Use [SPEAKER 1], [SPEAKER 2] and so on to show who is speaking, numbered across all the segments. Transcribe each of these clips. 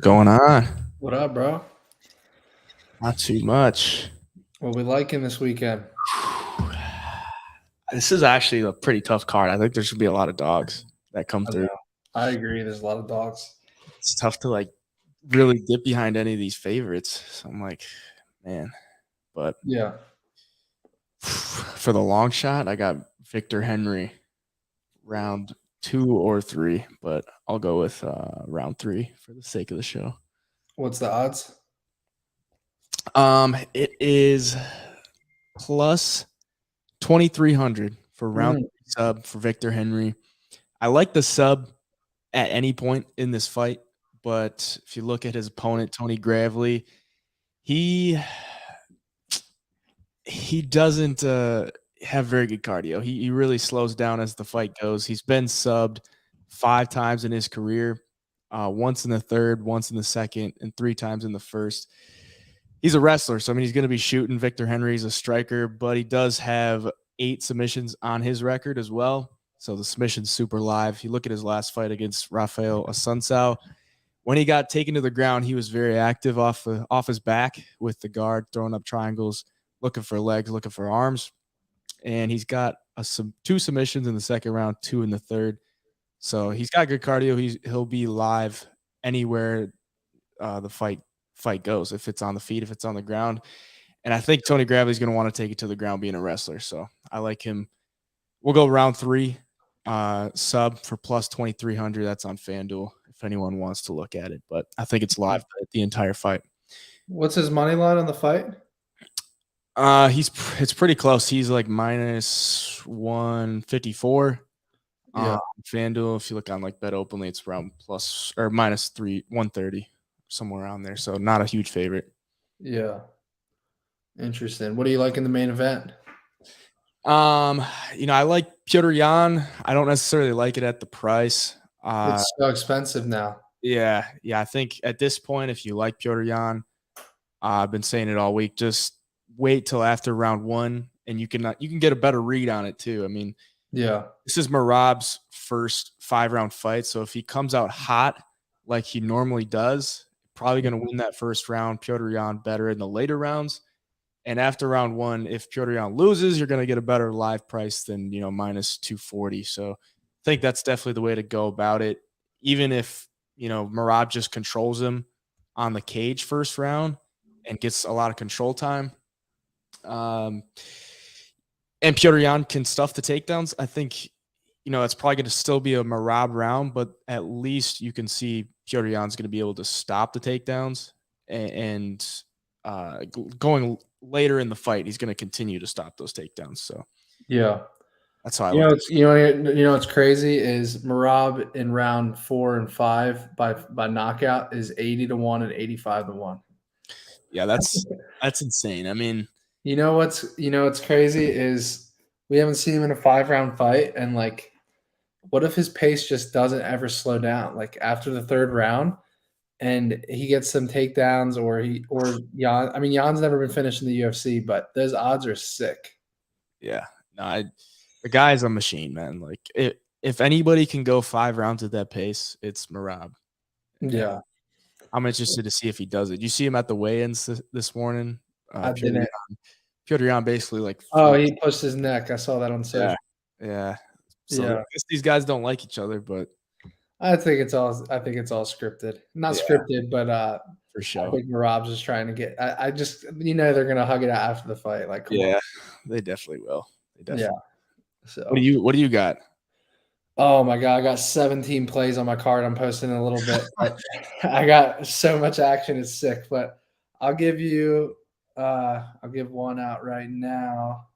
[SPEAKER 1] Going on?
[SPEAKER 2] What up, bro?
[SPEAKER 1] Not too much.
[SPEAKER 2] What we liking this weekend?
[SPEAKER 1] This is actually a pretty tough card. I think there's gonna be a lot of dogs that come
[SPEAKER 2] I
[SPEAKER 1] through.
[SPEAKER 2] know. I agree. There's a lot of dogs.
[SPEAKER 1] It's tough to really dip behind any of these favorites. So I'm like, man. But
[SPEAKER 2] Yeah.
[SPEAKER 1] for the long shot, I got Victor Henry round 2 or 3, but I'll go with round 3 for the sake of the show.
[SPEAKER 2] What's the odds?
[SPEAKER 1] It is plus 2,300 for round
[SPEAKER 2] Mm,
[SPEAKER 1] 3 sub for Victor Henry. I like the sub at any point in this fight, but if you look at his opponent, Tony Gravely, he doesn't have very good cardio. He really slows down as the fight goes. He's been subbed 5 times in his career, once in the third, once in the second, and 3 times in the first. He's a wrestler, so I mean he's going to be shooting. Victor Henry's a striker, but he does have 8 submissions on his record as well. So the submission's super live. You look at his last fight against Rafael Asuncao. When he got taken to the ground, he was very active off his back with the guard, throwing up triangles, looking for legs, looking for arms. And he's got 2 submissions in the second round, 2 in the third. So he's got good cardio. He'll be live anywhere the fight goes. If it's on the feet, if it's on the ground. And I think Tony Gravely's going to want to take it to the ground being a wrestler. So I like him. We'll go round 3, sub for plus 2,300. That's on FanDuel if anyone wants to look at it. But I think it's live the entire fight.
[SPEAKER 2] What's his money line on the fight?
[SPEAKER 1] It's pretty close. He's like minus 154.
[SPEAKER 2] Yeah.
[SPEAKER 1] FanDuel, if you look on like Bet Openly, it's around plus or minus 130, somewhere around there. So not a huge favorite.
[SPEAKER 2] Yeah. Interesting. What do you like in the main event?
[SPEAKER 1] I like Petr Yan. I don't necessarily like it at the price.
[SPEAKER 2] It's so expensive now.
[SPEAKER 1] Yeah. I think at this point, if you like Petr Yan, I've been saying it all week. Just wait till after round 1, and you can get a better read on it too. I mean,
[SPEAKER 2] Yeah.
[SPEAKER 1] this is Merab's first 5-round fight, so if he comes out hot like he normally does, probably going to win that first round. Petr Yan better in the later rounds. And after round 1, if Petr Yan loses, you're going to get a better live price than, minus 240. So I think that's definitely the way to go about it. Even if, Merab just controls him on the cage first round and gets a lot of control time. And Petr Yan can stuff the takedowns. I think, it's probably going to still be a Merab round, but at least you can see Petr Yan's going to be able to stop the takedowns and going later in the fight, he's going to continue to stop those takedowns. So
[SPEAKER 2] Yeah.
[SPEAKER 1] that's how I
[SPEAKER 2] You
[SPEAKER 1] look.
[SPEAKER 2] know, it's what's crazy is Marab in round 4 and 5 by knockout is 80-1 and 85-1.
[SPEAKER 1] Yeah, that's insane. I mean,
[SPEAKER 2] what's crazy is we haven't seen him in a 5-round fight, and like, what if his pace just doesn't ever slow down? Like after the 3rd round, and he gets some takedowns, or Jan. I mean, Jan's never been finished in the UFC, but those odds are sick.
[SPEAKER 1] yeah, no, the guy's a machine, man. Like if anybody can go 5 rounds at that pace, it's Merab.
[SPEAKER 2] Yeah,
[SPEAKER 1] I'm interested to see if he does it. You see him at the weigh-ins this morning.
[SPEAKER 2] I didn't.
[SPEAKER 1] Petr Yan basically like.
[SPEAKER 2] Oh, he pushed his neck. I saw that on social.
[SPEAKER 1] Yeah. So
[SPEAKER 2] Yeah.
[SPEAKER 1] I guess these guys don't like each other, but
[SPEAKER 2] I think it's all scripted. Not scripted, but
[SPEAKER 1] for
[SPEAKER 2] I
[SPEAKER 1] sure.
[SPEAKER 2] think Marab's just trying to get. I just they're gonna hug it out after the fight. Like, come on.
[SPEAKER 1] They definitely will.
[SPEAKER 2] Yeah. So
[SPEAKER 1] what do you got?
[SPEAKER 2] Oh my god, I got 17 plays on my card. I'm posting in a little bit. But I got so much action, it's sick. But I'll give one out right now.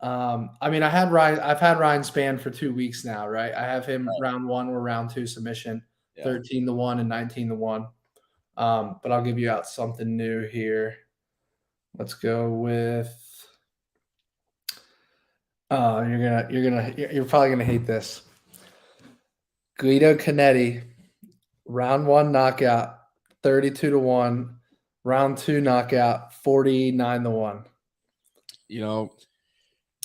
[SPEAKER 2] I mean, I've had Ryan Spann for 2 weeks now, right? I have him round 1 or round 2 submission, 13-1 and 19-1. But I'll give you out something new here. Let's go with. Oh, you're probably gonna hate this. Guido Canetti, round 1 knockout, 32-1. Round 2 knockout, 49-1.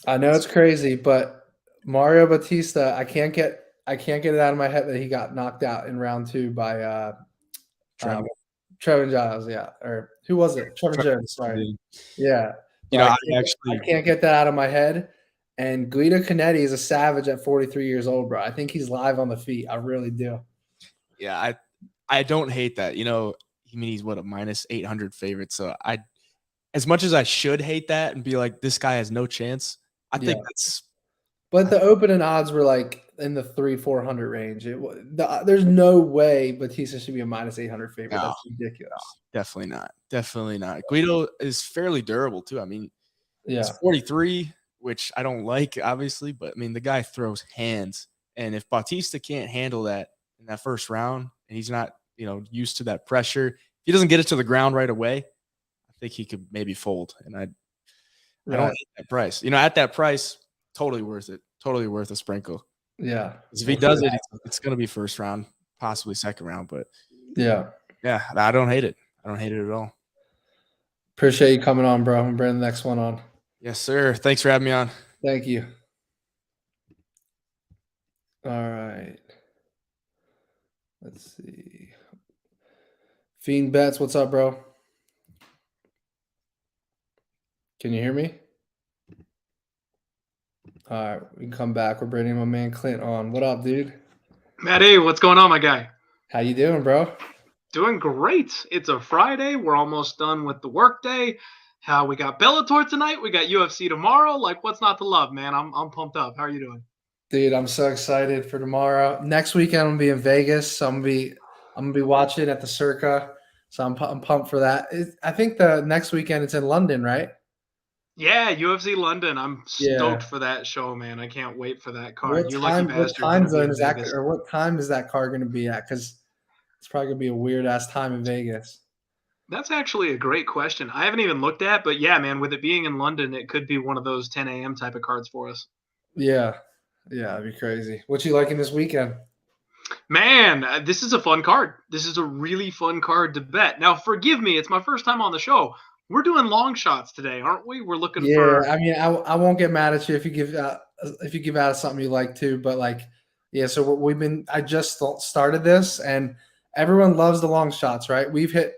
[SPEAKER 2] I know it's crazy, but Mario Batista, I can't get it out of my head that he got knocked out in round 2 by Uh,
[SPEAKER 1] Trevor.
[SPEAKER 2] Trevor Giles, yeah, or who was it? Trevor Jones, sorry. Yeah,
[SPEAKER 1] You
[SPEAKER 2] but
[SPEAKER 1] know,
[SPEAKER 2] I
[SPEAKER 1] I
[SPEAKER 2] can't I
[SPEAKER 1] actually
[SPEAKER 2] can't get that out of my head, and Guido Canetti is a savage at 43 years old, bro. I think he's live on the feet. I really do.
[SPEAKER 1] yeah, I don't hate that. You know, I mean, he's what, a minus 800 favorite. So as much as I should hate that and be like, this guy has no chance, I
[SPEAKER 2] Yeah.
[SPEAKER 1] think that's
[SPEAKER 2] But the opening odds were like in the 300-400 range. There's no way Batista should be a minus 800 favorite.
[SPEAKER 1] no,
[SPEAKER 2] That's ridiculous.
[SPEAKER 1] definitely not. Definitely not. Guido is fairly durable too. I mean, he's
[SPEAKER 2] Yeah.
[SPEAKER 1] 43, which I don't like, obviously, but I mean, the guy throws hands. And if Bautista can't handle that in that first round and he's not, used to that pressure, if he doesn't get it to the ground right away, I think he could maybe fold. And I don't
[SPEAKER 2] Right.
[SPEAKER 1] hate that price. At that price, totally worth it. Totally worth a sprinkle.
[SPEAKER 2] Yeah.
[SPEAKER 1] 'Cause if he
[SPEAKER 2] We'll see
[SPEAKER 1] does it,
[SPEAKER 2] that.
[SPEAKER 1] it's going to be first round, possibly second round. But
[SPEAKER 2] Yeah.
[SPEAKER 1] yeah, I don't hate it. I don't hate it at all.
[SPEAKER 2] Appreciate you coming on, bro. I'm gonna bring the next one on.
[SPEAKER 1] Yes, sir. Thanks for having me on.
[SPEAKER 2] Thank you. All right. Let's see. Fiend Bets, what's up, bro? Can you hear me? All right, we can come back. We're bringing my man Clint on. What up, dude?
[SPEAKER 3] Matty, what's going on, my guy?
[SPEAKER 2] How you doing, bro?
[SPEAKER 3] Doing great. It's a Friday. We're almost done with the workday. How we got Bellator tonight. We got UFC tomorrow. Like, what's not to love, man? I'm pumped up. How are you doing?
[SPEAKER 2] Dude, I'm so excited for tomorrow. Next weekend, I'm gonna be in Vegas, so I'm gonna be watching at the Circa. So I'm pumped for that. I think the next weekend it's in London, right?
[SPEAKER 3] Yeah, UFC London. I'm
[SPEAKER 2] Yeah.
[SPEAKER 3] stoked for that show, man. I can't wait for that card.
[SPEAKER 2] What
[SPEAKER 3] You lucky
[SPEAKER 2] time? What
[SPEAKER 3] bastard
[SPEAKER 2] time
[SPEAKER 3] gonna be
[SPEAKER 2] zone
[SPEAKER 3] in
[SPEAKER 2] is that,
[SPEAKER 3] Vegas.
[SPEAKER 2] or what time is that car gonna be at? Because it's probably gonna be a weird ass time in Vegas.
[SPEAKER 3] That's actually a great question. I haven't even looked at, but yeah, man, with it being in London, it could be one of those 10 a.m. type of cards for us.
[SPEAKER 2] Yeah, yeah, it'd be crazy. What you liking this weekend?
[SPEAKER 3] Man, this is a fun card. This is a really fun card to bet. Now, forgive me, it's my first time on the show. We're doing long shots today, aren't we? We're looking
[SPEAKER 2] Yeah,
[SPEAKER 3] for.
[SPEAKER 2] I mean, I won't get mad at you if you give out something you like too, but like, yeah. So I just started this, and everyone loves the long shots, right? We've hit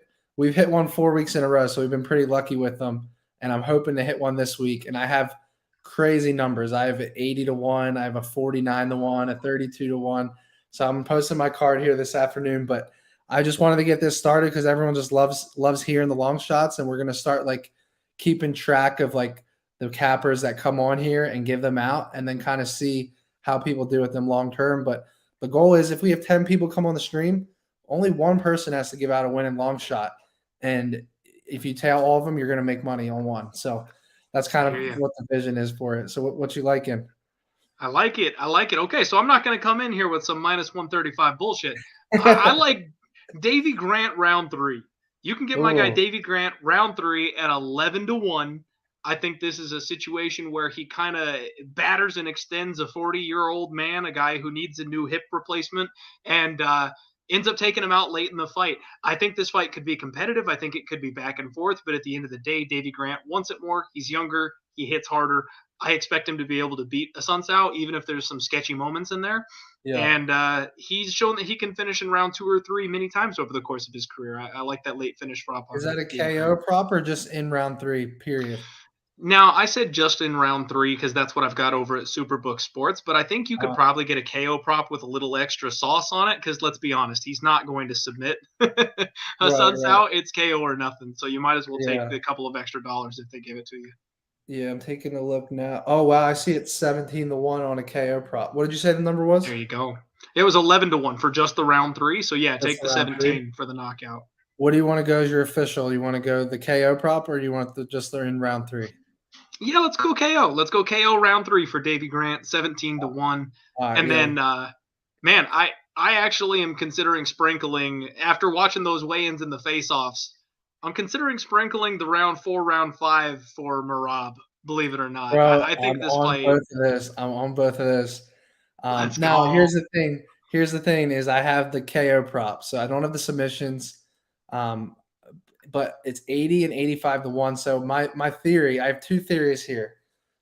[SPEAKER 2] one 4 weeks in a row, so we've been pretty lucky with them, and I'm hoping to hit one this week. And I have crazy numbers. I have 80-1, I have a 49-1, a 32-1. So I'm posting my card here this afternoon, but I just wanted to get this started because everyone just loves hearing the long shots, and we're gonna start like keeping track of like the cappers that come on here and give them out and then kind of see how people do with them long term. But the goal is if we have 10 people come on the stream, only one person has to give out a winning long shot. And if you tail all of them, you're going to make money on one. So that's kind
[SPEAKER 3] I
[SPEAKER 2] of
[SPEAKER 3] hear you.
[SPEAKER 2] what the vision is for it. So what you liking?
[SPEAKER 3] I like it. I like it. Okay, so I'm not going to come in here with some minus 135 bullshit. I like Davy Grant round 3. You can get my guy
[SPEAKER 2] Ooh,
[SPEAKER 3] Davy Grant round 3 at 11-1. I think this is a situation where he kind of batters and extends a 40-year-old man, a guy who needs a new hip replacement, and ends up taking him out late in the fight. I think this fight could be competitive. I think it could be back and forth, but at the end of the day, Davy Grant wants it more. He's younger. He hits harder. I expect him to be able to beat a Sun Sao, even if there's some sketchy moments in there.
[SPEAKER 2] yeah.
[SPEAKER 3] And he's shown that he can finish in round 2 or 3 many times over the course of his career. I like that late finish prop on
[SPEAKER 2] Is that a
[SPEAKER 3] Davy
[SPEAKER 2] KO
[SPEAKER 3] Grant.
[SPEAKER 2] prop or just in round 3, period?
[SPEAKER 3] Now, I said just in round 3 because that's what I've got over at Superbook Sports, but I think you could probably get a KO prop with a little extra sauce on it because let's be honest, he's not going to submit a
[SPEAKER 2] Right,
[SPEAKER 3] Sun
[SPEAKER 2] right.
[SPEAKER 3] Sao. It's KO or nothing. So you might as well take
[SPEAKER 2] Yeah.
[SPEAKER 3] the couple of extra dollars if they give it to you.
[SPEAKER 2] Yeah, I'm taking a look now. Oh wow, I see it's 17-1 on a KO prop. What did you say the number was?
[SPEAKER 3] There you go. It was 11-1 for just the round 3. So yeah,
[SPEAKER 2] That's
[SPEAKER 3] take the
[SPEAKER 2] round 3.
[SPEAKER 3] 17 for the knockout.
[SPEAKER 2] What do you want to go as your official? You want to go the KO prop, or do you want just they're in round 3?
[SPEAKER 3] Yeah, let's go KO. Let's go KO round 3 for Davy Grant, 17-1.
[SPEAKER 2] All right,
[SPEAKER 3] And
[SPEAKER 2] yeah.
[SPEAKER 3] then, man, I actually am considering sprinkling after watching those weigh-ins and the face-offs. I'm considering sprinkling the round 4, round 5 for Marab. Believe it or not,
[SPEAKER 2] Bro,
[SPEAKER 3] I think
[SPEAKER 2] I'm
[SPEAKER 3] this
[SPEAKER 2] on
[SPEAKER 3] fight.
[SPEAKER 2] both of this. I'm on both of this.
[SPEAKER 3] Let's
[SPEAKER 2] Now
[SPEAKER 3] go.
[SPEAKER 2] here's the thing. Here's the thing is I have the KO prop, so I don't have the submissions. But it's 80 and 85-1. So my theory, I have two theories here.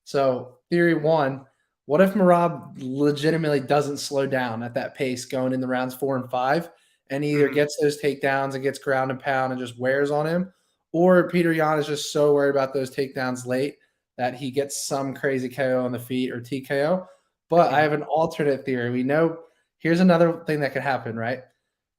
[SPEAKER 2] So theory one, what if Marab legitimately doesn't slow down at that pace going in the rounds 4 and 5, and he either gets those takedowns and gets ground and pound and just wears on him, or Peter Yan is just so worried about those takedowns late that he gets some crazy KO on the feet or TKO. But I have an alternate theory. We know here's another thing that could happen, right?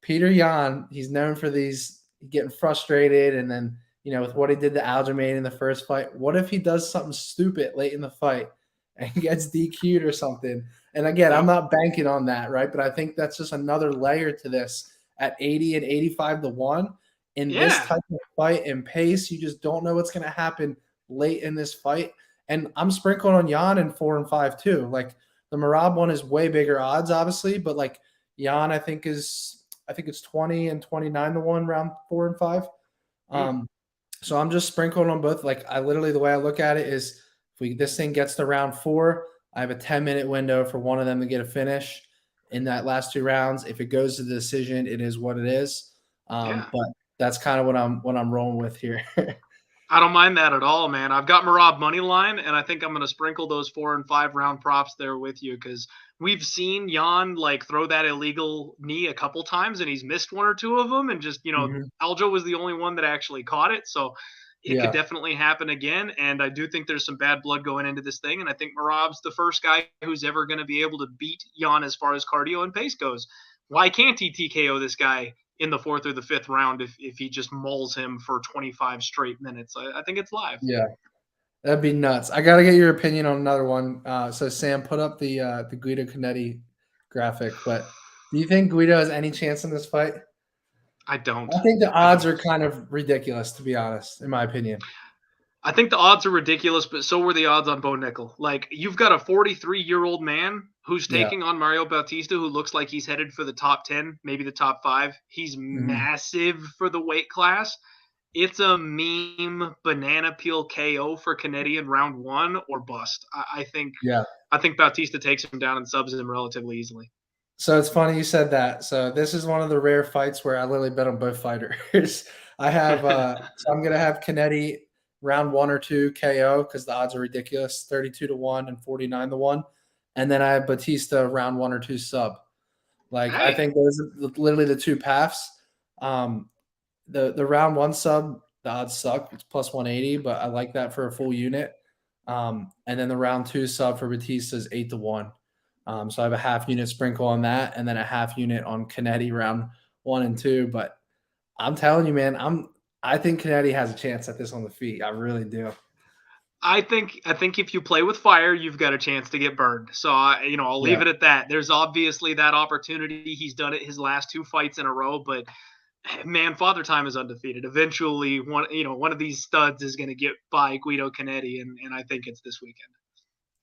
[SPEAKER 2] Peter Yan, he's known for these getting frustrated, and then with what he did to Aljamain in the first fight. What if he does something stupid late in the fight and gets DQ'd or something? And again, I'm not banking on that, right? But I think that's just another layer to this at 80 and 85 to 1. In this type of fight and pace, you just don't know what's going to happen late in this fight. And I'm sprinkling on Yan in 4 and 5 too. Like the Merab one is way bigger odds, obviously, but like Yan, I think it's 20 and 29 to 1 round 4 and 5. So I'm just sprinkling on both. Like I literally, the way I look at it is if this thing gets to round 4, I have a 10-minute window for one of them to get a finish in that last 2 rounds. If it goes to the decision, it is what it is. But that's kind of what I'm rolling with here.
[SPEAKER 3] I don't mind that at all, man. I've got Merab money line, and I think I'm going to sprinkle those 4 and 5 round props there with you because we've seen Yan like throw that illegal knee a couple times, and he's missed 1 or 2 of them, and just Aljo was the only one that actually caught it, so it could definitely happen again. And I do think there's some bad blood going into this thing, and I think Merab's the first guy who's ever going to be able to beat Yan as far as cardio and pace goes. Why can't he TKO this guy in the 4th or the 5th round if he just mauls him for 25 straight minutes? I think it's live.
[SPEAKER 2] Yeah, that'd be nuts. I got to get your opinion on another one. So Sam, put up the Guido Canetti graphic, but do you think Guido has any chance in this fight?
[SPEAKER 3] I don't.
[SPEAKER 2] I think the odds are kind of ridiculous, to be honest, in my opinion.
[SPEAKER 3] I think the odds are ridiculous, but so were the odds on Bo Nickel. Like, you've got a 43-year-old man who's taking on Mario Bautista, who looks like he's headed for the top 10, maybe the top 5. He's massive for the weight class. It's a meme banana peel KO for Canetti in round 1 or bust. I think Bautista takes him down and subs him relatively easily.
[SPEAKER 2] So it's funny you said that. So this is one of the rare fights where I literally bet on both fighters. I have so I'm gonna have Canetti round 1 or 2 KO because the odds are ridiculous, 32 to 1 and 49 to 1. And then I have Batista round 1 or 2 sub. Like I think those are literally the 2 paths. The round 1 sub, the odds suck. It's plus 180, but I like that for a full unit. And then the round 2 sub for Batista is 8 to 1. So I have a half unit sprinkle on that, and then a half unit on Canetti round 1 and 2. But I'm telling you, man, I think Canetti has a chance at this on the feet. I really do.
[SPEAKER 3] I think if you play with fire, you've got a chance to get burned. So I'll leave it at that. There's obviously that opportunity. He's done it his last 2 fights in a row, but man, Father Time is undefeated. Eventually, one of these studs is going to get by Guido Canetti, and I think it's this weekend.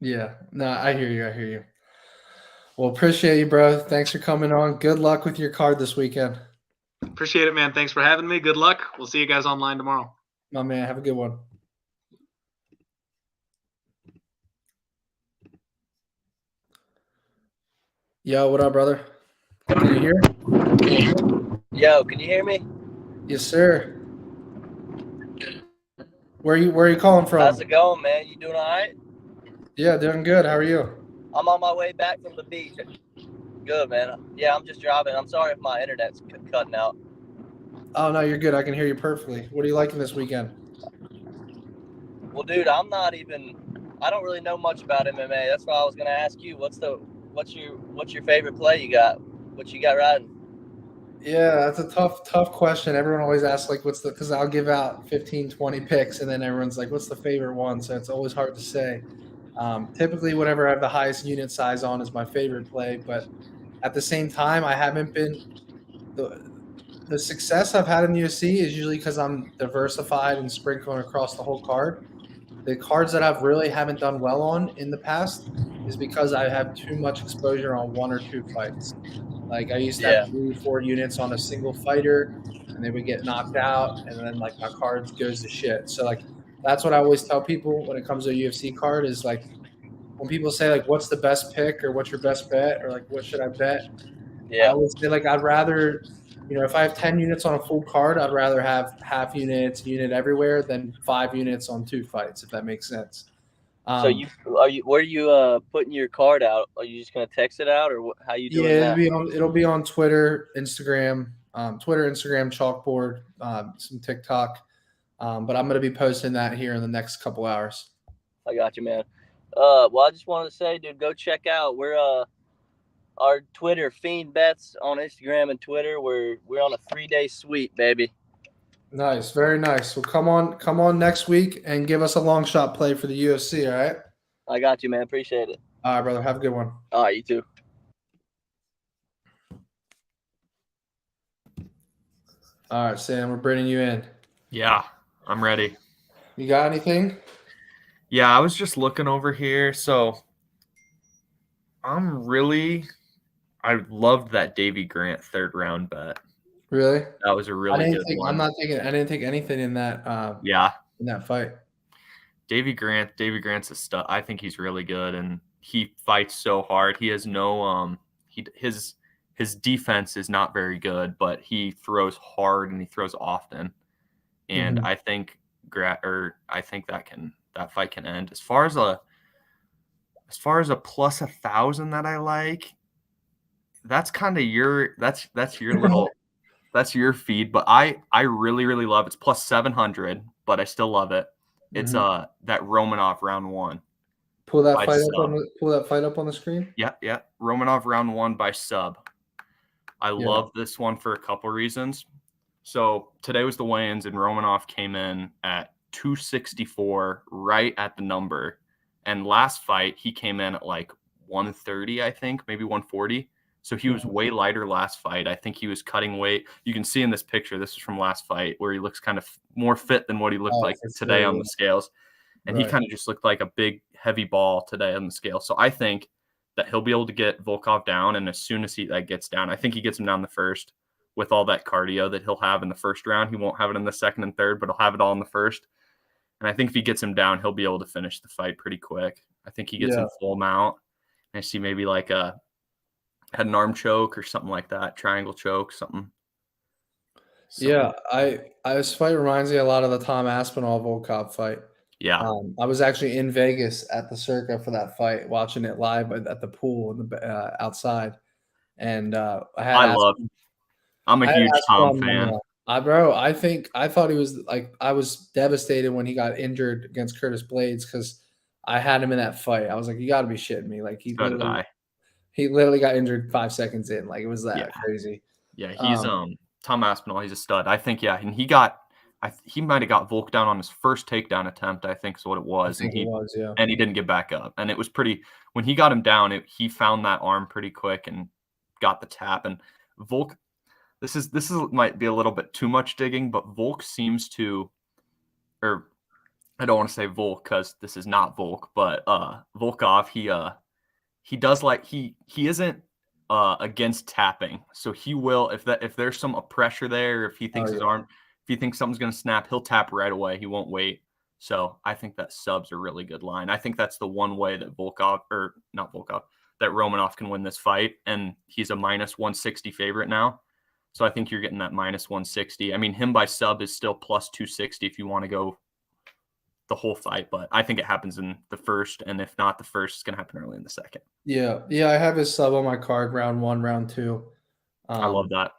[SPEAKER 2] Yeah, no, I hear you. Well, appreciate you, bro. Thanks for coming on. Good luck with your card this weekend.
[SPEAKER 3] Appreciate it, man. Thanks for having me. Good luck. We'll see you guys online tomorrow.
[SPEAKER 2] My man, have a good one. Yo, what up, brother? Can you hear?
[SPEAKER 4] Yo, can you hear me?
[SPEAKER 2] Yes, sir. Where are you calling from?
[SPEAKER 4] How's it going, man? You doing all right?
[SPEAKER 2] Yeah, doing good. How are you?
[SPEAKER 4] I'm on my way back from the beach. Good, man. Yeah, I'm just driving. I'm sorry if my internet's cutting out.
[SPEAKER 2] Oh, no, you're good. I can hear you perfectly. What are you liking this weekend?
[SPEAKER 4] Well, dude, I don't really know much about MMA. That's why I was going to ask you, what's your favorite play you got? What you got riding?
[SPEAKER 2] Yeah, that's a tough question. Everyone always asks, like, because I'll give out 15, 20 picks, and then everyone's like, what's the favorite one? So it's always hard to say. Typically, whatever I have the highest unit size on is my favorite play, but at the same time, I haven't been the success I've had in UFC is usually because I'm diversified and sprinkling across the whole card. The cards that I've really haven't done well on in the past is because I have too much exposure on 1 or 2 fights. Like I used to have 3-4 units on a single fighter, and they would get knocked out, and then like my cards goes to shit. So like that's what I always tell people when it comes to a UFC card is like when people say like what's the best pick or what's your best bet or like what should I bet? I always say like I'd rather, if I have 10 units on a full card, I'd rather have half unit everywhere than 5 units on 2 fights, if that makes sense.
[SPEAKER 4] So where are you putting your card out? Are you just gonna text it out, or how you doing
[SPEAKER 2] Yeah,
[SPEAKER 4] that?
[SPEAKER 2] it'll be on Twitter, Instagram, chalkboard, some TikTok. But I'm gonna be posting that here in the next couple hours.
[SPEAKER 4] I got you, man. Well, I just wanted to say, dude, go check out. We're our Twitter Fiend Bets on Instagram and Twitter. We're on a 3-day sweep, baby.
[SPEAKER 2] Nice, very nice. Well, come on next week and give us a long shot play for the UFC. All right.
[SPEAKER 4] I got you, man. Appreciate it.
[SPEAKER 2] All right, brother. Have a good one.
[SPEAKER 4] All right, you too.
[SPEAKER 2] All right, Sam. We're bringing you in.
[SPEAKER 5] Yeah, I'm ready.
[SPEAKER 2] You got anything?
[SPEAKER 5] Yeah, I was just looking over here. So I loved that Davy Grant 3rd round bet.
[SPEAKER 2] Really?
[SPEAKER 5] That was a really good one.
[SPEAKER 2] I didn't take anything in that. In that fight.
[SPEAKER 5] Davy Grant's a stud. I think he's really good, and he fights so hard. He has no his defense is not very good, but he throws hard and he throws often. And I think that fight can end. As far as a plus 1,000 that I like, that's kind of your little that's your feed. But I really, really love it's plus 700, but I still love it. It's that Romanov round 1.
[SPEAKER 2] Pull that fight up on the screen.
[SPEAKER 5] Yeah. Romanov round 1 by sub. I love this one for a couple reasons. So today was the weigh-ins, and Romanov came in at 264, right at the number. And last fight, he came in at like 130, I think, maybe 140. So he was way lighter last fight. I think he was cutting weight. You can see in this picture, this is from last fight, where he looks kind of more fit than what he looked like today on the scales. And he kind of just looked like a big, heavy ball today on the scale. So I think that he'll be able to get Volkov down. And as soon as that gets down, I think he gets him down the first with all that cardio that he'll have in the first round. He won't have it in the second and third, but he'll have it all in the first. And I think if he gets him down, he'll be able to finish the fight pretty quick. I think he gets him full mount. And I see maybe like had an arm choke or something like that, triangle choke, something.
[SPEAKER 2] Yeah, this fight reminds me a lot of the Tom Aspinall Volkov fight.
[SPEAKER 5] Yeah.
[SPEAKER 2] I was actually in Vegas at the Circa for that fight, watching it live at the pool in the outside. And I'm
[SPEAKER 5] a huge Tom fan.
[SPEAKER 2] I thought he was I was devastated when he got injured against Curtis Blades because I had him in that fight. I was like, you got to be shitting me! Like he literally got injured 5 seconds in. Like it was that crazy.
[SPEAKER 5] Yeah, he's Tom Aspinall. He's a stud. I think and he might have got Volk down on his first takedown attempt. I think is what it was, and he didn't get back up. And it was pretty when he got him down. He found that arm pretty quick and got the tap. And Volk. This might be a little bit too much digging, but Volk seems to, or I don't want to say Volk because this is not Volk, but Volkov, he does he isn't against tapping, so he will if there's some pressure there, if he thinks if he thinks something's gonna snap, he'll tap right away. He won't wait. So I think that sub's a really good line. I think that's the one way that that Romanov can win this fight, and he's a minus 160 favorite now. So I think you're getting that minus 160. I mean, him by sub is still plus 260 if you want to go the whole fight, but I think it happens in the first, and if not the first, it's going to happen early in the second.
[SPEAKER 2] Yeah, I have his sub on my card, round 1, round 2.
[SPEAKER 5] I love that.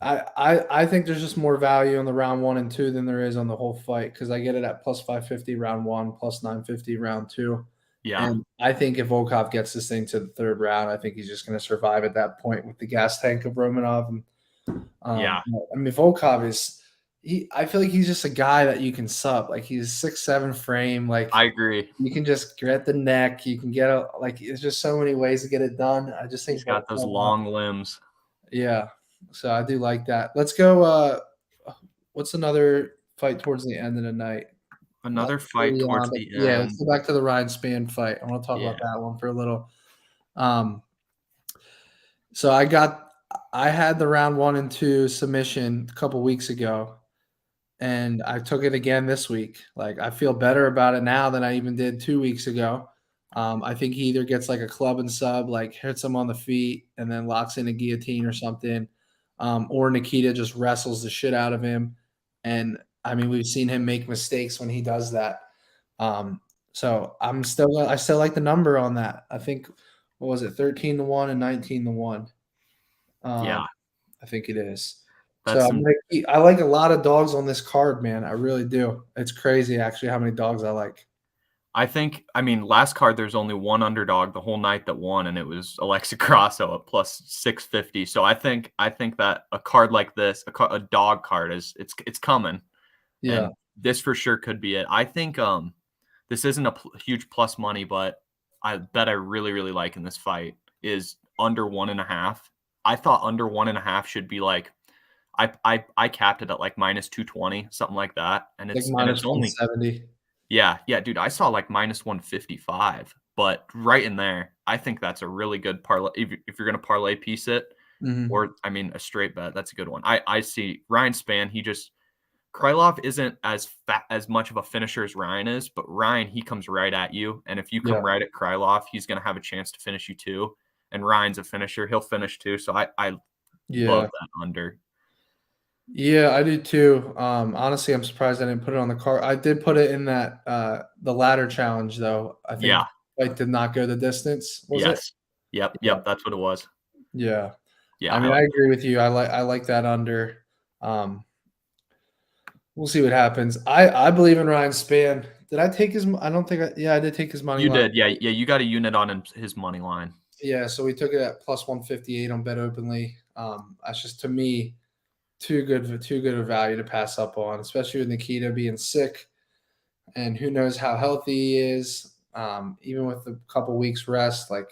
[SPEAKER 2] I think there's just more value on the round 1 and 2 than there is on the whole fight because I get it at plus 550 round 1, plus 950 round 2.
[SPEAKER 5] Yeah.
[SPEAKER 2] And I think if Volkov gets this thing to the 3rd round, I think he's just going to survive at that point with the gas tank of Romanov. And I mean, Volkov I feel like he's just a guy that you can sub. Like he's 6'7" frame. Like
[SPEAKER 5] I agree.
[SPEAKER 2] You can just get the neck. You can get there's just so many ways to get it done. I just think
[SPEAKER 5] he's got those long limbs.
[SPEAKER 2] Yeah. So I do like that. Let's go. What's another fight towards the end of the night?
[SPEAKER 5] Another fight towards the end.
[SPEAKER 2] Yeah, let's go back to the Ryan Spann fight. I want to talk about that one for a little. So I had the round 1 and 2 submission a couple weeks ago, and I took it again this week. Like I feel better about it now than I even did 2 weeks ago. I think he either gets like a club and sub, like hits him on the feet and then locks in a guillotine or something, or Nikita just wrestles the shit out of him. And I mean, we've seen him make mistakes when he does that. So I still like the number on that. I think, what was it, 13-1 and 19-1?
[SPEAKER 5] Yeah.
[SPEAKER 2] I think it is.
[SPEAKER 5] That's
[SPEAKER 2] So I like a lot of dogs on this card, man. I really do. It's crazy actually how many dogs I like.
[SPEAKER 5] I mean, last card there's only one underdog the whole night that won, and it was Alexa Grasso at plus 650. So I think that a card like this, a dog card it's coming.
[SPEAKER 2] Yeah.
[SPEAKER 5] And this for sure could be it. I think this isn't a huge plus money, but I bet I really, really like in this fight is under 1.5. I thought under 1.5 should be like I capped it at like minus 220, something like that. And it's only
[SPEAKER 2] 170.
[SPEAKER 5] Yeah, dude, I saw like minus 155, but right in there, I think that's a really good parlay. If you're going to parlay piece it, or I mean, a straight bet, that's a good one. I see Ryan Spann. Krylov isn't as much of a finisher as Ryan is, but Ryan, he comes right at you. And if you come right at Krylov, he's going to have a chance to finish you too. And Ryan's a finisher. He'll finish too. So I love that under.
[SPEAKER 2] Yeah, I do too. Honestly, I'm surprised I didn't put it on the card. I did put it in that the ladder challenge though. I think fight did not go the distance. Was it?
[SPEAKER 5] Yep. That's what it was.
[SPEAKER 2] Yeah.
[SPEAKER 5] Yeah.
[SPEAKER 2] I mean, I agree with you. I like that under. We'll see what happens. I believe in Ryan Spann. Did I take his? I don't think. I did take his money.
[SPEAKER 5] You did. Yeah. You got a unit on his money line.
[SPEAKER 2] Yeah. So we took it at plus 158 on Bet Openly. That's just, to me, too good of value to pass up on, especially with Nikita being sick, and who knows how healthy he is. Even with a couple weeks rest, like,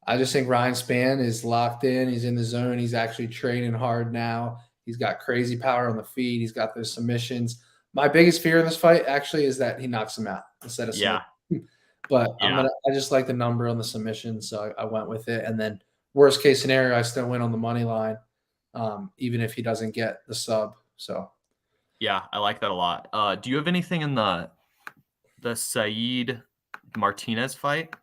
[SPEAKER 2] I just think Ryan Spann is locked in. He's in the zone. He's actually training hard now. He's got crazy power on the feet. He's got those submissions. My biggest fear in this fight actually is that he knocks him out instead of submission. But I just like the number on the submission, so I went with it. And then worst case scenario, I still win on the money line, even if he doesn't get the sub. So
[SPEAKER 5] yeah, I like that a lot. Do you have anything in the Saeed Martinez fight?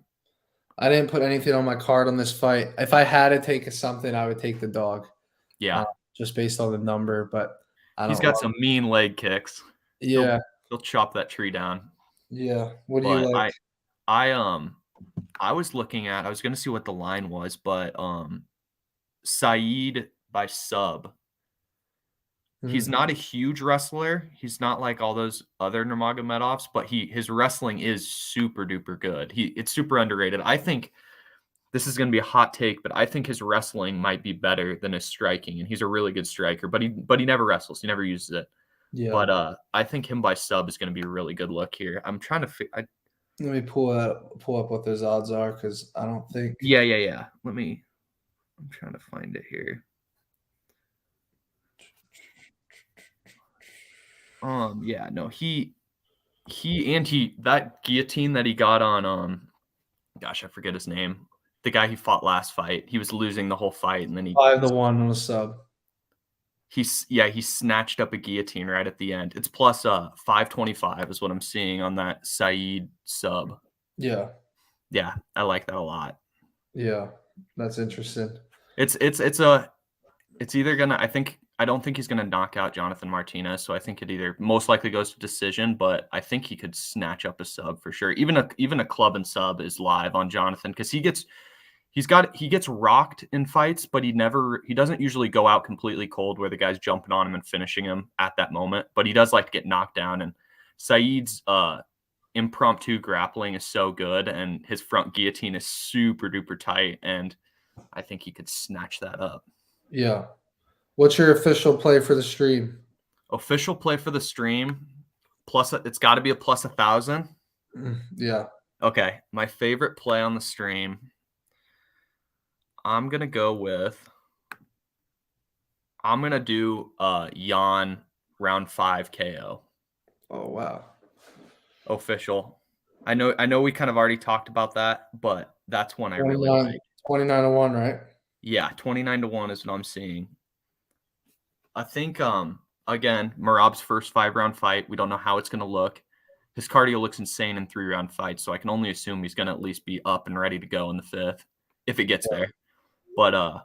[SPEAKER 2] I didn't put anything on my card on this fight. If I had to take something, I would take the dog.
[SPEAKER 5] Yeah.
[SPEAKER 2] Just based on the number, but
[SPEAKER 5] he's got some mean leg kicks.
[SPEAKER 2] Yeah.
[SPEAKER 5] He'll chop that tree down.
[SPEAKER 2] Yeah. What do you like?
[SPEAKER 5] I was looking at, I was going to see what the line was, but Saeed by sub. He's not a huge wrestler. He's not like all those other Nurmagomedovs, but his wrestling is super duper good. It's super underrated. I think this is going to be a hot take, but I think his wrestling might be better than his striking, and he's a really good striker. But he never wrestles. He never uses it.
[SPEAKER 2] Yeah.
[SPEAKER 5] But I think him by sub is going to be a really good look here. I'm trying to let
[SPEAKER 2] me pull up what those odds are, because I don't think.
[SPEAKER 5] Yeah. I'm trying to find it here. Yeah, no, that guillotine that he got on, gosh, I forget his name. The guy he fought last fight, he was losing the whole fight, and then he
[SPEAKER 2] 5-1 on a sub.
[SPEAKER 5] He snatched up a guillotine right at the end. It's plus 525 is what I'm seeing on that Saeed sub.
[SPEAKER 2] Yeah,
[SPEAKER 5] I like that a lot.
[SPEAKER 2] Yeah, that's interesting.
[SPEAKER 5] It's either gonna. I don't think he's gonna knock out Jonathan Martinez, so I think it either most likely goes to decision, but I think he could snatch up a sub for sure. Even a club and sub is live on Jonathan, because he gets rocked in fights, but he doesn't usually go out completely cold where the guy's jumping on him and finishing him at that moment, but he does like to get knocked down. And Saeed's impromptu grappling is so good, and his front guillotine is super duper tight, and I think he could snatch that up.
[SPEAKER 2] Yeah. What's your official play for the stream?
[SPEAKER 5] Official play for the stream, it's got to be a plus 1,000.
[SPEAKER 2] Yeah.
[SPEAKER 5] Okay. My favorite play on the stream, I'm going to do Jan round 5 KO.
[SPEAKER 2] Oh, wow.
[SPEAKER 5] Official. I know we kind of already talked about that, but that's one I really like.
[SPEAKER 2] 29-1, right?
[SPEAKER 5] Yeah, 29-1 is what I'm seeing. I think, again, Merab's first 5-round fight, we don't know how it's going to look. His cardio looks insane in 3-round fights, so I can only assume he's going to at least be up and ready to go in the 5th, if it gets there. But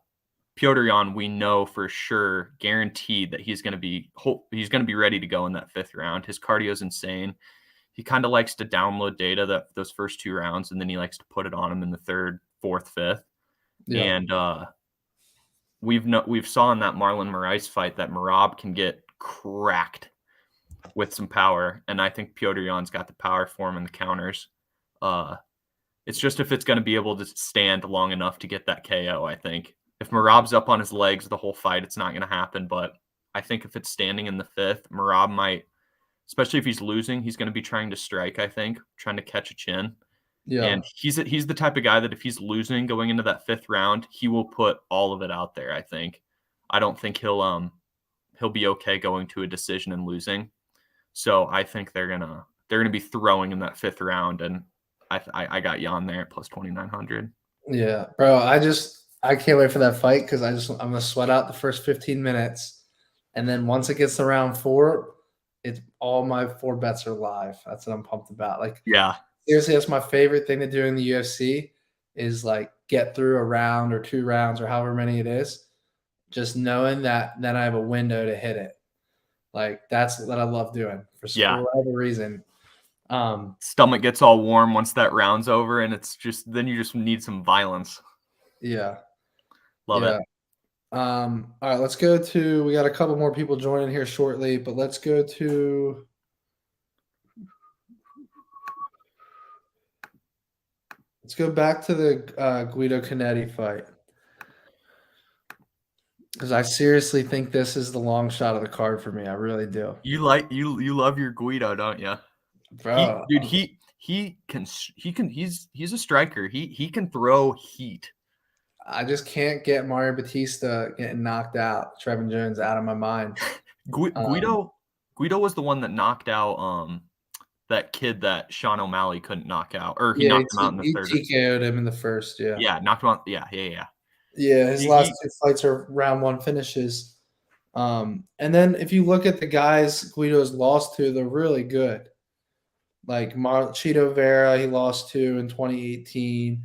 [SPEAKER 5] Petr Yan, we know for sure, guaranteed that he's going to be ready to go in that 5th round. His cardio is insane. he kind of likes to download data those first 2 rounds, and then he likes to put it on him in the 3rd, 4th, 5th. Yeah. And we've saw in that Marlon Moraes fight that Merab can get cracked with some power, and I think Petr Yan's got the power for him in the counters. It's just if it's going to be able to stand long enough to get that KO, I think. If Merab's up on his legs the whole fight, it's not going to happen, but I think if it's standing in the 5th, Merab might, especially if he's losing, he's going to be trying to strike, I think, trying to catch a chin. Yeah. And he's the type of guy that if he's losing going into that 5th round, he will put all of it out there, I think. I don't think he'll be okay going to a decision and losing. So I think they're gonna be throwing in that 5th round, and I got Yan there at plus 2,900.
[SPEAKER 2] Yeah, bro. I can't wait for that fight because I'm gonna sweat out the first 15 minutes, and then once it gets to round 4, it's all my 4 bets are live. That's what I'm pumped about. Like,
[SPEAKER 5] yeah,
[SPEAKER 2] seriously, that's my favorite thing to do in the UFC is like get through a round or 2 rounds or however many it is, just knowing that then I have a window to hit it. Like that's what I love doing for whatever reason.
[SPEAKER 5] Stomach gets all warm once that round's over, and it's just then you just need some violence.
[SPEAKER 2] Yeah,
[SPEAKER 5] love it.
[SPEAKER 2] All right, let's go to. We got a couple more people joining here shortly, but let's go to. Let's go back to the Guido Canetti fight. Because I seriously think this is the long shot of the card for me. I really do.
[SPEAKER 5] You love your Guido, don't you?
[SPEAKER 2] Bro,
[SPEAKER 5] he's a striker. He can throw heat.
[SPEAKER 2] I just can't get Mario Batista getting knocked out, Trevin Jones out of my mind.
[SPEAKER 5] Guido was the one that knocked out that kid that Sean O'Malley couldn't knock out, or he knocked him out in the 3rd.
[SPEAKER 2] He TKO'd him in the 1st.
[SPEAKER 5] Yeah, knocked him out. Yeah.
[SPEAKER 2] Yeah, his last 2 fights are round 1 finishes. And then if you look at the guys Guido's lost to, they're really good. Like Chito Vera, he lost to in 2018.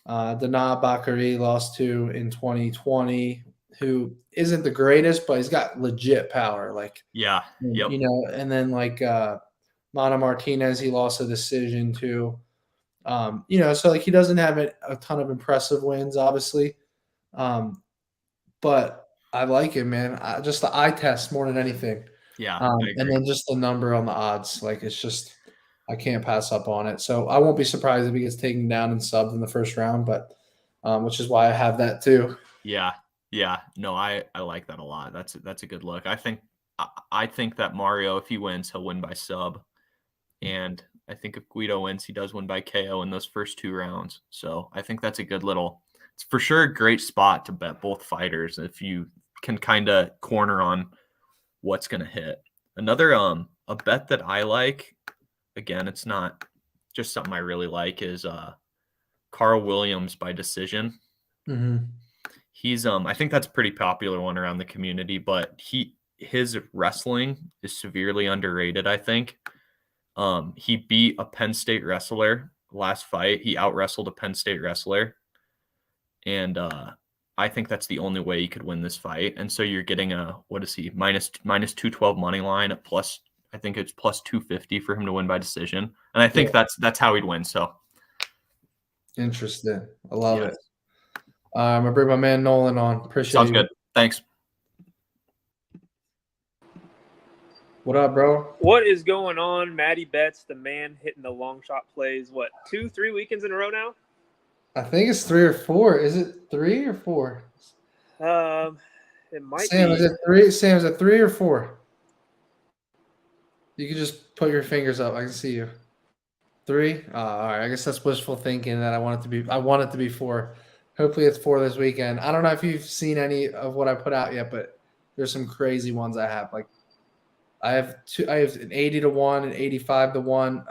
[SPEAKER 2] Dana Bakary lost to in 2020, who isn't the greatest, but he's got legit power. Like,
[SPEAKER 5] yeah, yep.
[SPEAKER 2] You know, and then like Mana Martinez, he lost a decision to. You know, so like he doesn't have a ton of impressive wins, obviously. But I like it, man. Just the eye test more than anything.
[SPEAKER 5] Yeah.
[SPEAKER 2] And then just the number on the odds. Like it's just I can't pass up on it. So I won't be surprised if he gets taken down and subbed in the 1st round, but which is why I have that too.
[SPEAKER 5] Yeah. No, I like that a lot. That's a good look. I think that Mario, if he wins, he'll win by sub. And I think if Guido wins, he does win by KO in those first 2 rounds. So I think that's a good little. It's for sure a great spot to bet both fighters if you can kind of corner on what's going to hit. Another a bet that I like, again, it's not just something I really like, is Carl Williams by decision.
[SPEAKER 2] Mm-hmm.
[SPEAKER 5] He's I think that's a pretty popular one around the community, but his wrestling is severely underrated, I think. He beat a Penn State wrestler last fight. He out-wrestled a Penn State wrestler. And I think that's the only way he could win this fight. And so you're getting what is he, minus 212 money line at plus, I think it's plus 250 for him to win by decision. And I think that's how he'd win. So
[SPEAKER 2] interesting. I love it. I'm gonna bring my man Nolan on. Appreciate
[SPEAKER 5] Sounds good. Thanks.
[SPEAKER 2] What up, bro?
[SPEAKER 6] What is going on? Matty Betts, the man hitting the long shot plays. What, 2-3 weekends in a row now?
[SPEAKER 2] I think it's 3 or 4. Is it 3 or 4?
[SPEAKER 6] It might
[SPEAKER 2] Sam,
[SPEAKER 6] be.
[SPEAKER 2] Is it 3? Sam, is it 3 or 4? You can just put your fingers up. I can see you. 3? All right. I guess that's wishful thinking that I want it to be 4. Hopefully it's 4 this weekend. I don't know if you've seen any of what I put out yet, but there's some crazy ones I have. Like I have an 80 to 1, an 85 to 1.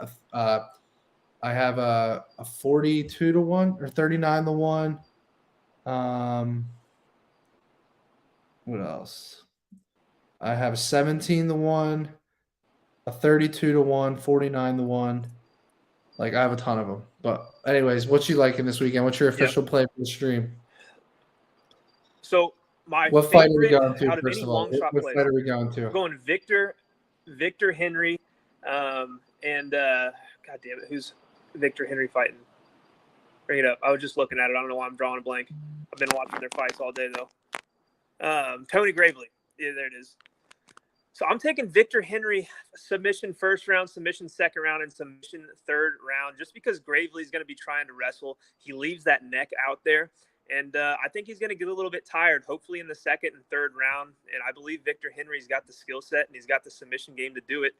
[SPEAKER 2] I have a 42 to 1 or 39 to 1. What else? I have 17 to 1, a 32 to 1, 49 to 1. Like I have a ton of them. But anyways, what you liking this weekend? What's your official play for the stream?
[SPEAKER 6] So
[SPEAKER 2] what fight are we going to?
[SPEAKER 6] Out of
[SPEAKER 2] First
[SPEAKER 6] any
[SPEAKER 2] of all,
[SPEAKER 6] long shot
[SPEAKER 2] what
[SPEAKER 6] plays,
[SPEAKER 2] fight are we going to?
[SPEAKER 6] I'm going Victor Henry. and God damn it, who's Victor Henry fighting? Bring it up. I was just looking at it. I don't know why I'm drawing a blank. I've been watching their fights all day though. Tony Gravely. Yeah, there it is. So I'm taking Victor Henry submission first round, submission second round, and submission third round, just because Gravely's going to be trying to wrestle. He leaves that neck out there, and I think he's going to get a little bit tired, hopefully in the second and third round. And I believe Victor Henry's got the skill set and he's got the submission game to do it.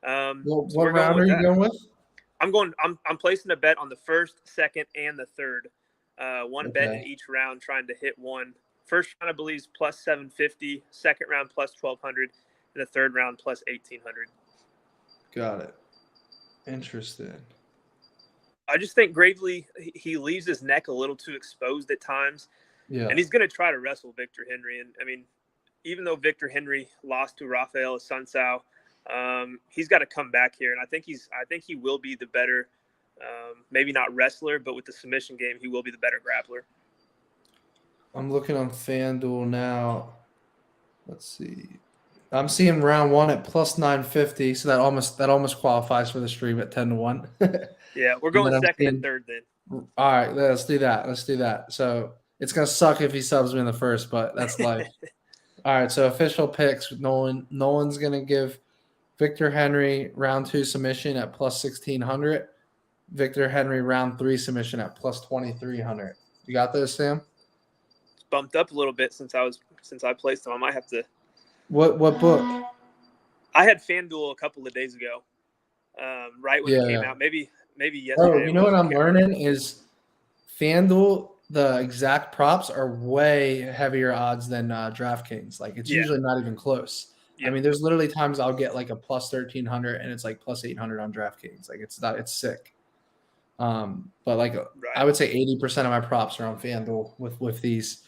[SPEAKER 2] What round are you going with?
[SPEAKER 6] I'm placing a bet on the first, second, and the third. One bet in each round, trying to hit one. First round, I believe, is plus 750. Second round, plus 1,200. And the third round, plus 1,800.
[SPEAKER 2] Got it. Interesting.
[SPEAKER 6] I just think Gravely, he leaves his neck a little too exposed at times.
[SPEAKER 2] Yeah.
[SPEAKER 6] And he's going to try to wrestle Victor Henry. And, I mean, even though Victor Henry lost to Rafael Assunção, he's got to come back here. And I think he will be the better, maybe not wrestler, but with the submission game, he will be the better grappler.
[SPEAKER 2] I'm looking on FanDuel now. Let's see. I'm seeing round one at plus 950, so that almost qualifies for the stream at 10-1.
[SPEAKER 6] Yeah, we're going second and third then.
[SPEAKER 2] All right, let's do that. So it's gonna suck if he subs me in the first, but that's life. All right, so official picks. Nolan's gonna give Victor Henry round 2 submission at plus 1,600. Victor Henry round 3 submission at plus 2,300. You got those, Sam?
[SPEAKER 6] It's bumped up a little bit since I placed them. I might have to.
[SPEAKER 2] What book?
[SPEAKER 6] I had FanDuel a couple of days ago, right when it came out. Maybe yesterday.
[SPEAKER 2] Oh, you know what I'm learning is FanDuel, the exact props are way heavier odds than DraftKings. Like it's usually not even close. Yep. I mean, there's literally times I'll get like a plus 1,300 and it's like plus 800 on DraftKings. Like it's sick. But like I would say 80% of my props are on FanDuel with these.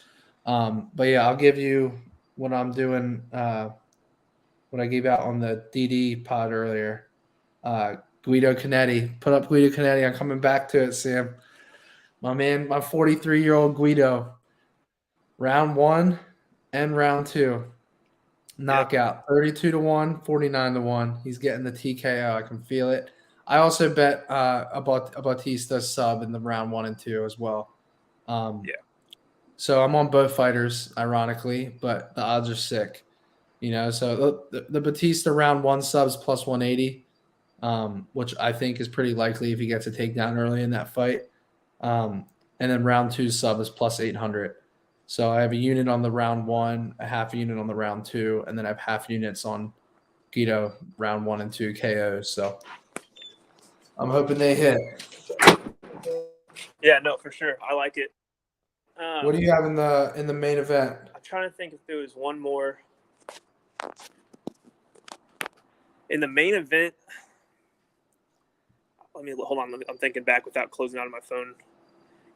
[SPEAKER 2] But yeah, I'll give you what I'm doing, what I gave out on the DD pod earlier. Guido Canetti. Put up Guido Canetti. I'm coming back to it, Sam. My man, my 43-year-old Guido. Round 1 and round 2. Knockout. 32-1, 49-1. He's getting the TKO. I can feel it. I also bet a Bautista sub in the round 1 and 2 as well. So I'm on both fighters, ironically, but the odds are sick. You know, so the Bautista round 1 subs plus 180, which I think is pretty likely if he gets a takedown early in that fight. And then round 2 sub is plus 800. So I have a unit on the round 1, a half unit on the round 2, and then I have half units on Guido round 1 and 2 KOs. So I'm hoping they hit.
[SPEAKER 6] Yeah, no, for sure. I like it.
[SPEAKER 2] What do you have in the main event?
[SPEAKER 6] I'm trying to think if there was one more. In the main event, hold on. I'm thinking back without closing out of my phone.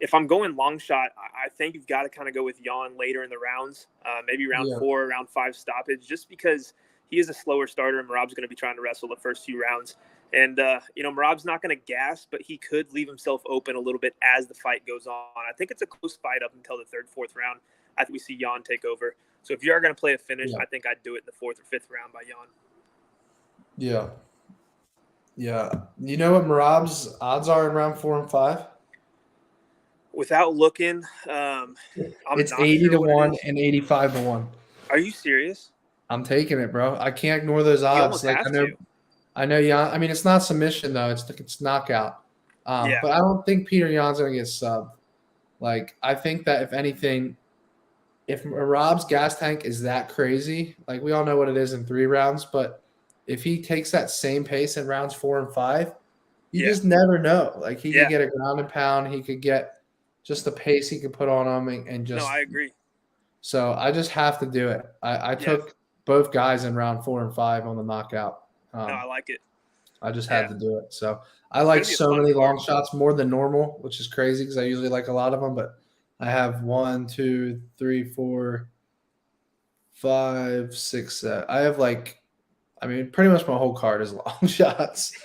[SPEAKER 6] If I'm going long shot, I think you've got to kind of go with Jan later in the rounds, maybe round 4, round 5 stoppage, just because he is a slower starter and Merab's going to be trying to wrestle the first few rounds. And, Merab's not going to gas, but he could leave himself open a little bit as the fight goes on. I think it's a close fight up until the 3rd, 4th round. I think we see Jan take over. So if you are going to play a finish, I think I'd do it in the 4th or 5th round by Jan.
[SPEAKER 2] Yeah. Yeah. You know what Merab's odds are in round 4 and 5?
[SPEAKER 6] Without looking,
[SPEAKER 2] it's 80-1 and 85-1.
[SPEAKER 6] Are you serious?
[SPEAKER 2] I'm taking it, bro. I can't ignore those odds.
[SPEAKER 6] Like
[SPEAKER 2] I know Jan. I mean, it's not submission though. It's knockout. But I don't think Peter Yan's gonna get subbed. Like I think that if anything, if Merab's gas tank is that crazy, like we all know what it is in 3 rounds, but if he takes that same pace in rounds 4 and 5, you just never know. Like he could get a ground and pound. He could get just the pace he could put on him and just.
[SPEAKER 6] No, I agree.
[SPEAKER 2] So I just have to do it. I took both guys in round 4 and 5 on the knockout.
[SPEAKER 6] No, I like it.
[SPEAKER 2] I just had to do it. So I like so many long shots more than normal, which is crazy because I usually like a lot of them. But I have 1, 2, 3, 4, 5, 6, 7. I have pretty much my whole card is long shots.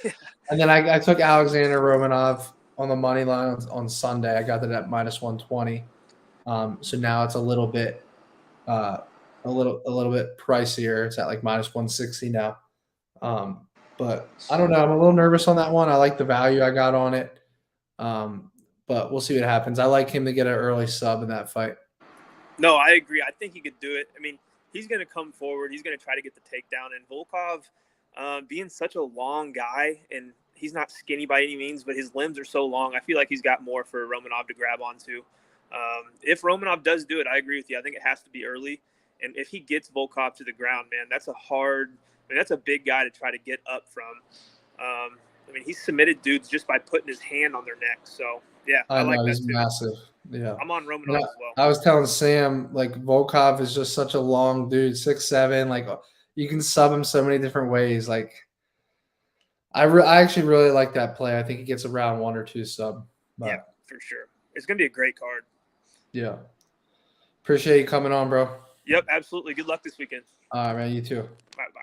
[SPEAKER 2] And then I took Alexander Romanov on the money line on Sunday. I got that at minus 120. So now it's a little bit pricier. It's at like minus 160 now. But I don't know. I'm a little nervous on that one. I like the value I got on it. But we'll see what happens. I like him to get an early sub in that fight.
[SPEAKER 6] No, I agree. I think he could do it. I mean, he's going to come forward. He's going to try to get the takedown. And Volkov, being such a long guy, and he's not skinny by any means, but his limbs are so long, I feel like he's got more for Romanov to grab onto. If Romanov does do it, I agree with you. I think it has to be early. And if he gets Volkov to the ground, man, that's that's a big guy to try to get up from. I mean, he's submitted dudes just by putting his hand on their neck. So, yeah, I like that
[SPEAKER 2] he's
[SPEAKER 6] too.
[SPEAKER 2] Massive. Yeah.
[SPEAKER 6] I'm on Romanov as well.
[SPEAKER 2] I was telling Sam, like, Volkov is just such a long dude, 6'7". Like, you can sub him so many different ways. Like, I actually really like that play. I think he gets a round 1 or 2 sub. But,
[SPEAKER 6] yeah, for sure. It's going to be a great card.
[SPEAKER 2] Yeah. Appreciate you coming on, bro.
[SPEAKER 6] Yep, absolutely. Good luck this weekend.
[SPEAKER 2] All right, man. You too.
[SPEAKER 6] Bye-bye.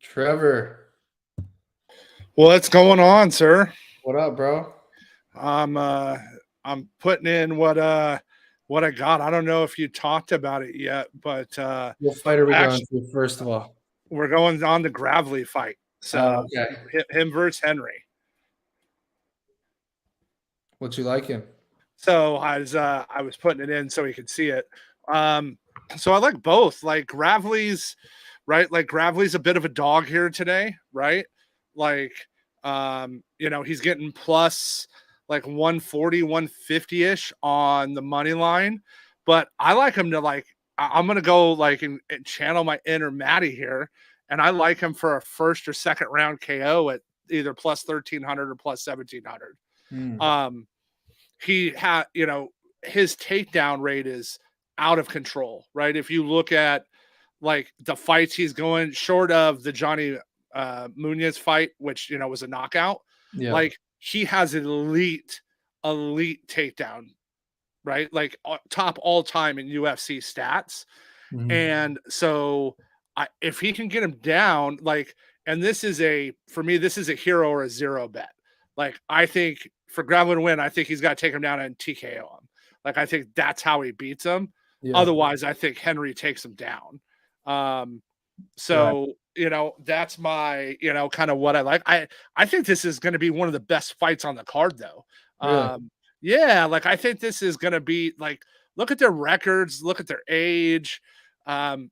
[SPEAKER 2] Trevor.
[SPEAKER 7] What's going on, sir?
[SPEAKER 2] What up, bro?
[SPEAKER 7] I'm putting in what I got. I don't know if you talked about it yet, but
[SPEAKER 2] what fight are we going to first of all?
[SPEAKER 7] We're going on the Gravely fight. So
[SPEAKER 2] okay.
[SPEAKER 7] Him versus Henry.
[SPEAKER 2] What you liking?
[SPEAKER 7] So I was putting it in so he could see it. So I like both. Like Gravely's right. Like Gravely's a bit of a dog here today, right? Like he's getting plus like 140, 150-ish on the money line. But I like him to I'm gonna go and channel my inner Matty here. And I like him for a first or second round KO at either plus 1,300 or plus 1,700. He had, his takedown rate is out of control, right? If you look at the fights he's going short of the Johnny Munoz fight, which, was a knockout, he has elite takedown, right? Top all time in UFC stats. Mm-hmm. And so if he can get him down, and this is for me, this is a hero or a zero bet. I think for Gravely to win, I think he's got to take him down and TKO him. I think that's how he beats him. Yeah. Otherwise, I think Henry takes him down. That's my, kind of what I like. I think this is going to be one of the best fights on the card, though. Really? I think this is going to be look at their records, look at their age. The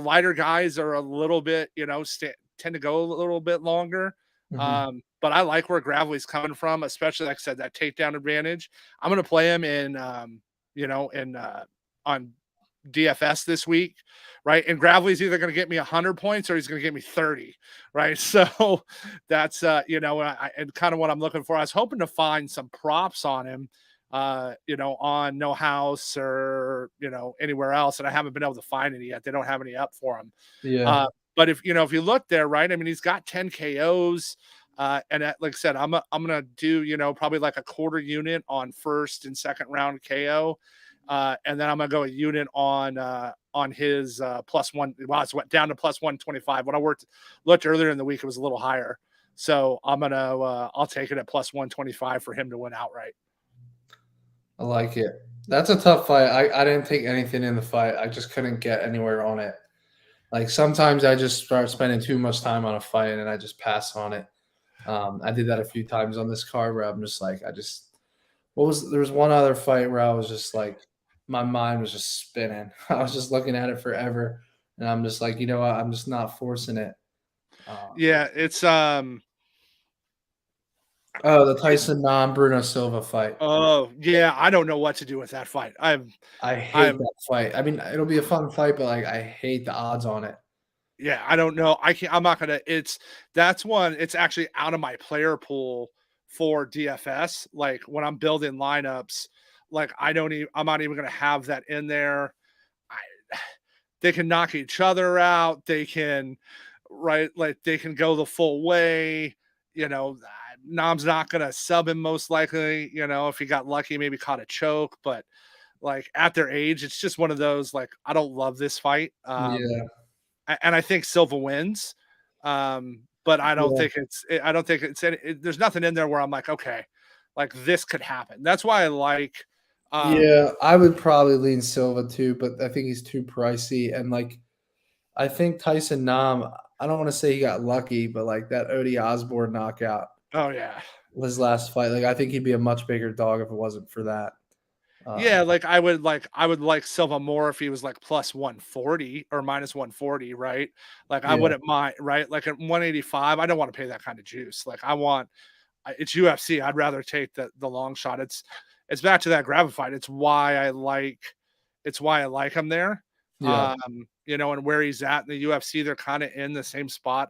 [SPEAKER 7] lighter guys are a little bit, tend to go a little bit longer. Mm-hmm. But I like where Gravely's coming from, especially like I said, that takedown advantage. I'm going to play him in, on DFS this week, right? And Gravely's either going to get me 100 points or he's going to get me 30, right? So that's and kind of what I'm looking for. I was hoping to find some props on him, on No House or anywhere else, and I haven't been able to find any yet. They don't have any up for him. Yeah. But if you look there, right? I mean, he's got 10 KOs. And like I said, I'm gonna do probably like a quarter unit on first and second round KO, and then I'm gonna go a unit on his plus one. Well, it's went down to plus 125. When I looked earlier in the week, it was a little higher. So I'm gonna I'll take it at plus 125 for him to win outright.
[SPEAKER 2] I like it. That's a tough fight. I didn't take anything in the fight. I just couldn't get anywhere on it. Sometimes I just start spending too much time on a fight and I just pass on it. I did that a few times on this card where I'm just there was one other fight where I was just my mind was just spinning. I was just looking at it forever. And I'm just what? I'm just not forcing it.
[SPEAKER 7] It's
[SPEAKER 2] the Tyson Bruno Silva fight.
[SPEAKER 7] Oh yeah, I don't know what to do with that fight. I hate
[SPEAKER 2] that fight. I mean, it'll be a fun fight, but I hate the odds on it.
[SPEAKER 7] Yeah, I don't know. I'm not gonna. That's one. It's actually out of my player pool for DFS. When I'm building lineups, I'm not even gonna have that in there. They can knock each other out. They can, they can go the full way. Nam's not going to sub him most likely, if he got lucky, maybe caught a choke, but at their age, it's just one of those, I don't love this fight. And I think Silva wins. But I don't think there's nothing in there where I'm okay, this could happen. That's why I
[SPEAKER 2] I would probably lean Silva too, but I think he's too pricey. And I think Tyson Nam, I don't want to say he got lucky, but like that Odie Osborne knockout.
[SPEAKER 7] Oh yeah.
[SPEAKER 2] His last fight. Like I think he'd be a much bigger dog if it wasn't for that.
[SPEAKER 7] Yeah, like I would like Silva more if he was like plus 140 or minus 140, right? Like I wouldn't mind, right? Like at 185, I don't want to pay that kind of juice. Like it's UFC. I'd rather take the long shot. It's back to that grab fight. It's why I like him there.
[SPEAKER 2] Yeah.
[SPEAKER 7] And where he's at in the UFC, they're kind of in the same spot.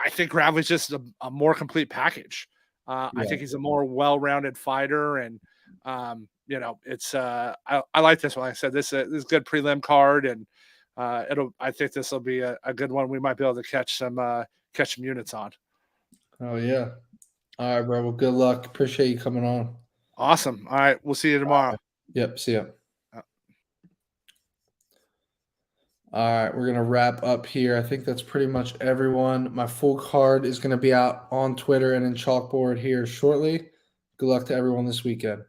[SPEAKER 7] I think Gravely's just a more complete package. I think he's a more well-rounded fighter, and it's I like this one. Like I said, this is good prelim card, and I think this will be a good one. We might be able to catch some units on.
[SPEAKER 2] Oh yeah. All right, bro. Well, good luck. Appreciate you coming on.
[SPEAKER 7] Awesome. All right, we'll see you tomorrow.
[SPEAKER 2] Yep. See ya. All right, we're going to wrap up here. I think that's pretty much everyone. My full card is going to be out on Twitter and in Chalkboard here shortly. Good luck to everyone this weekend.